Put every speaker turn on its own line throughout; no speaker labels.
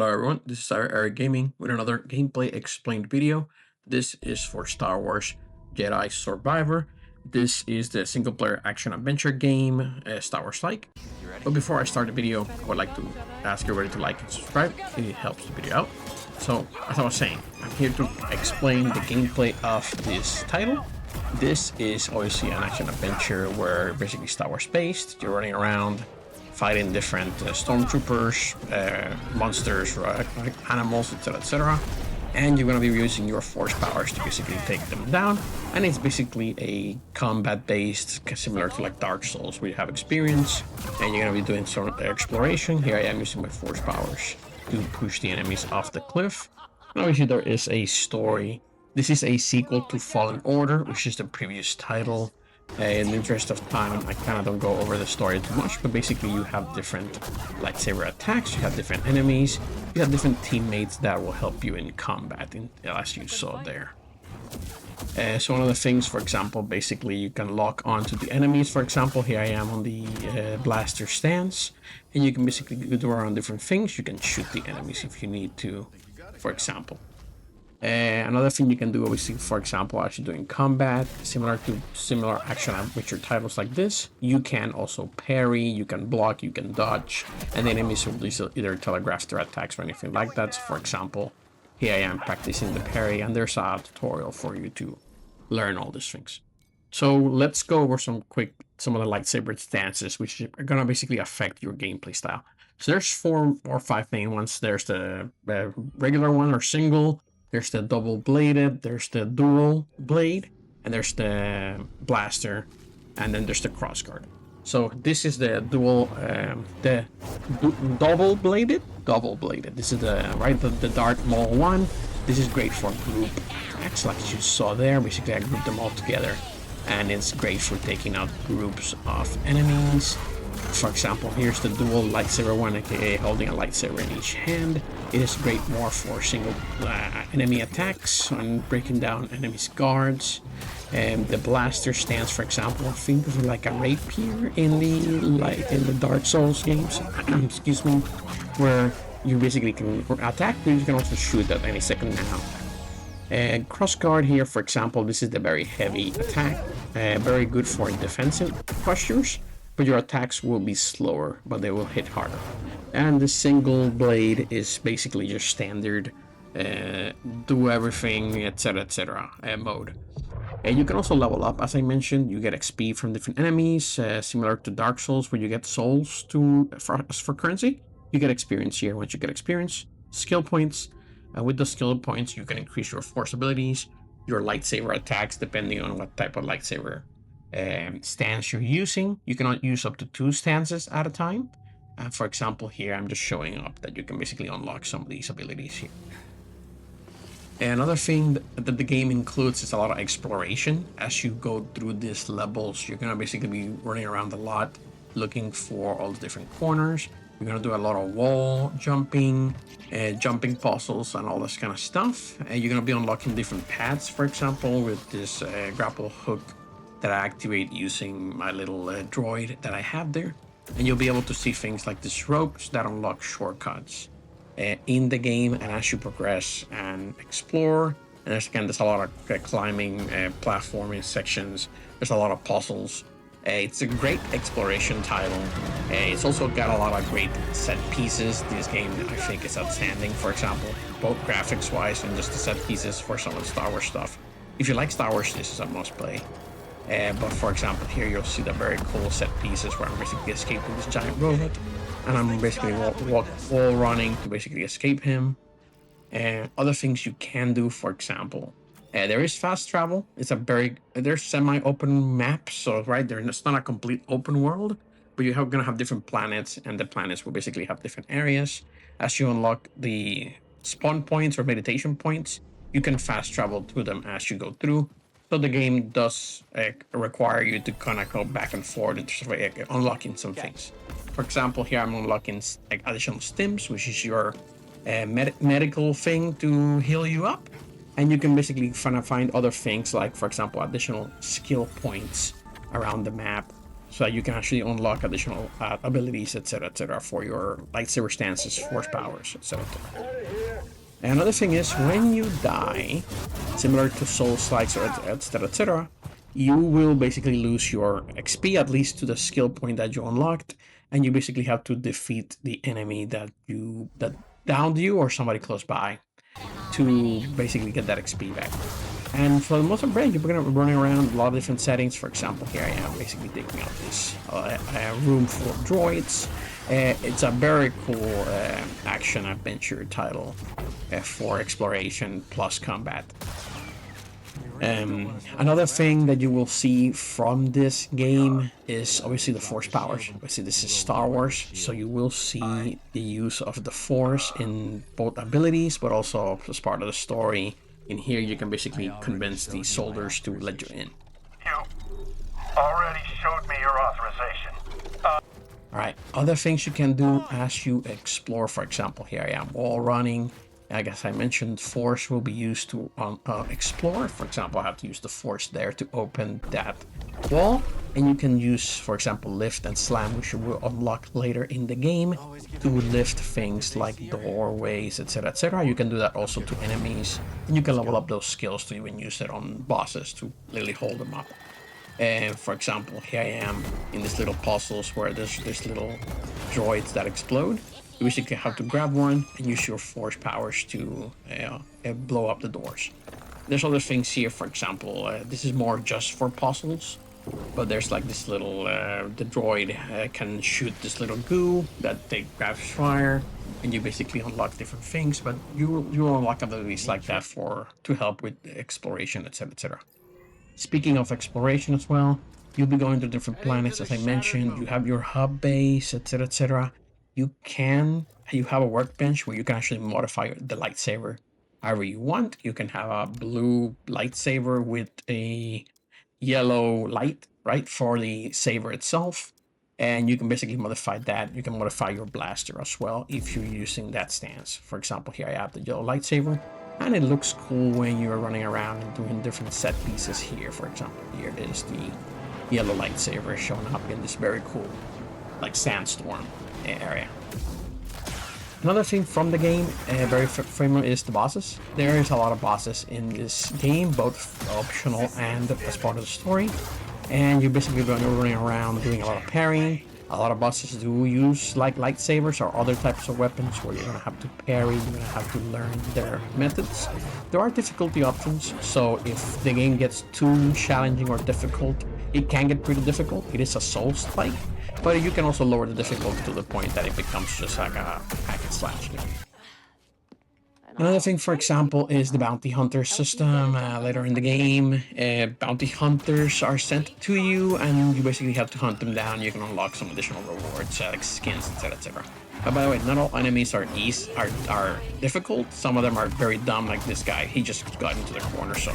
Hello everyone, this is Eric Gaming with another gameplay explained video. This is for Star Wars Jedi Survivor. This is the single player action adventure game, Star Wars like. But before I start the video, I would like to ask everybody to like and subscribe. It helps the video out. So, as I was saying, I'm here to explain the gameplay of this title. This is obviously an action adventure where basically Star Wars based. You're running around fighting different stormtroopers, monsters, animals, etc. And you're going to be using your force powers to basically take them down. And it's basically a combat based, similar to like Dark Souls, where you have experience and you're going to be doing some exploration. Here I am using my force powers to push the enemies off the cliff. And obviously there is a story. This is a sequel to Fallen Order, which is the previous title. In the interest of time, I kind of don't go over the story too much, but basically you have different lightsaber attacks, you have different enemies, you have different teammates that will help you in combat, as you saw there. So one of the things, for example, basically you can lock onto the enemies. For example, here I am on the blaster stance, and you can basically do around different things. You can shoot the enemies if you need to, for example. Another thing you can do, obviously, for example, actually doing combat, similar action adventure titles like this, you can also parry, you can block, you can dodge, and the enemies will either telegraph their attacks or anything like that. So for example, here I am practicing the parry, and there's a tutorial for you to learn all these things. So let's go over some of the lightsaber stances, which are gonna basically affect your gameplay style. So there's 4 or 5 main ones. There's the regular one or single. There's the double bladed, there's the dual blade, and there's the blaster, and then there's the crossguard. So this is the double bladed. This is the Darth Maul one. This is great for group attacks, like you saw there. Basically, I grouped them all together, and it's great for taking out groups of enemies. For example, here's the dual lightsaber one, aka holding a lightsaber in each hand. It is great more for single enemy attacks and breaking down enemies' guards. And the blaster stance, for example, think of it like a rapier in the Dark Souls games. Excuse me, where you basically can attack, but you can also shoot at any second now. And crossguard here, for example, this is the very heavy attack, very good for defensive postures. But your attacks will be slower, but they will hit harder. And the single blade is basically your standard do everything, etc. Mode. And you can also level up, as I mentioned. You get XP from different enemies, similar to Dark Souls, where you get souls for currency. You get experience here. Once you get experience, skill points. With the skill points, you can increase your force abilities, your lightsaber attacks, depending on what type of lightsaber stance you're using. You cannot use up to 2 stances at a time. For example, here I'm just showing up that you can basically unlock some of these abilities here. Another thing that the game includes is a lot of exploration. As you go through these levels, you're gonna basically be running around a lot, looking for all the different corners. You're gonna do a lot of wall jumping, jumping puzzles, and all this kind of stuff. You're gonna be unlocking different paths, for example, with this grapple hook that I activate using my little droid that I have there. And you'll be able to see things like these ropes that unlock shortcuts in the game. And as you progress and explore, and there's a lot of climbing, platforming sections. There's a lot of puzzles. It's a great exploration title. It's also got a lot of great set pieces. This game, I think, is outstanding. For example, both graphics-wise and just the set pieces for some of the Star Wars stuff. If you like Star Wars, this is a must-play. But for example, here you'll see the very cool set pieces where I'm basically escaping this giant robot, and I'm basically wall running to basically escape him. And other things you can do, for example, there is fast travel. There's semi-open maps, so it's not a complete open world, but you're gonna have different planets, and the planets will basically have different areas. As you unlock the spawn points or meditation points, you can fast travel through them as you go through. So the game does require you to kind of go back and forth in terms of unlocking some things. For example, here I'm unlocking additional stims, which is your medical thing to heal you up. And you can basically find other things like, for example, additional skill points around the map so that you can actually unlock additional abilities, etc., for your lightsaber stances, force powers, etc. Another thing is, when you die, similar to Souls-likes or etc., you will basically lose your XP, at least to the skill point that you unlocked, and you basically have to defeat the enemy that downed you or somebody close by to basically get that XP back. And for the most part, you're going to be running around a lot of different settings. For example, here I am basically taking out this room for droids. It's a very cool action adventure title for exploration plus combat. Another thing that you will see from this game is obviously the Force powers. Obviously, this is Star Wars, so you will see the use of the Force in both abilities, but also as part of the story. In here, you can basically convince the soldiers to let you in.
You already showed me your authorization.
Alright, other things you can do as you explore. For example, here I am wall running. I guess I mentioned Force will be used to explore. For example, I have to use the Force there to open that wall. And you can use, for example, lift and slam, which you will unlock later in the game, to lift things like doorways, etc. You can do that also to enemies. And you can level up those skills to even use it on bosses to literally hold them up. And for example, here I am in these little puzzles where there's little droids that explode. You basically have to grab one and use your Force powers to blow up the doors. There's other things here, for example, this is more just for puzzles, but there's like this little, the droid can shoot this little goo that grabs fire, and you basically unlock different things, but you will unlock abilities like that to help with exploration, etc. Speaking of exploration as well, you'll be going to different planets, as I mentioned. You have your hub base, etc. You have a workbench where you can actually modify the lightsaber however you want. You can have a blue lightsaber with a yellow light, right, for the saber itself. And you can basically modify that. You can modify your blaster as well if you're using that stance. For example, here I have the yellow lightsaber. And it looks cool when you're running around and doing different set pieces here. For example, here is the yellow lightsaber showing up in this very cool, like, sandstorm area. Another thing from the game, very familiar, is the bosses. There is a lot of bosses in this game, both optional and as part of the story. And you're basically running around doing a lot of parrying. A lot of bosses do use like lightsabers or other types of weapons where you're going to have to parry, you're going to have to learn their methods. There are difficulty options, so if the game gets too challenging or difficult, it can get pretty difficult. It is a Souls-like, but you can also lower the difficulty to the point that it becomes just like a hack and slash game. Another thing, for example, is the bounty hunter system. Later in the game, bounty hunters are sent to you, and you basically have to hunt them down. You can unlock some additional rewards, like skins, etc. But by the way, not all enemies are difficult. Some of them are very dumb, like this guy. He just got into the corner, so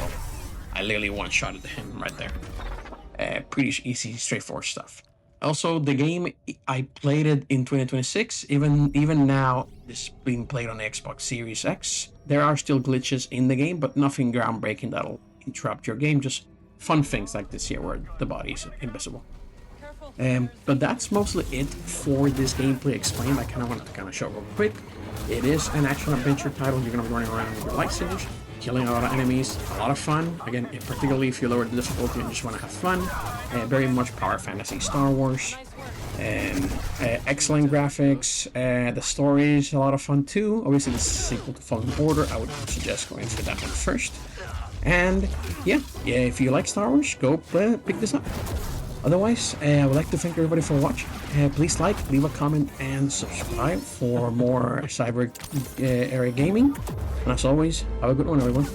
I literally one-shotted him right there. Pretty easy, straightforward stuff. Also, the game, I played it in 2026. Even now, it's being played on the Xbox Series X. There are still glitches in the game, but nothing groundbreaking that'll interrupt your game. Just fun things like this here, where the body is invisible. But that's mostly it for this gameplay explained. I kind of wanted to show real quick. It is an action-adventure title. You're going to be running around with your lightsabers, killing a lot of enemies, a lot of fun. Again, particularly if you lower the difficulty and just want to have fun. Very much power fantasy Star Wars. Excellent graphics. The story is a lot of fun too. Obviously, this is a sequel to Fallen Order. I would suggest going for that one first. And yeah, if you like Star Wars, go pick this up. Otherwise, I would like to thank everybody for watching. Please leave a comment, and subscribe for more cyber area gaming. And as always, have a good one, everyone.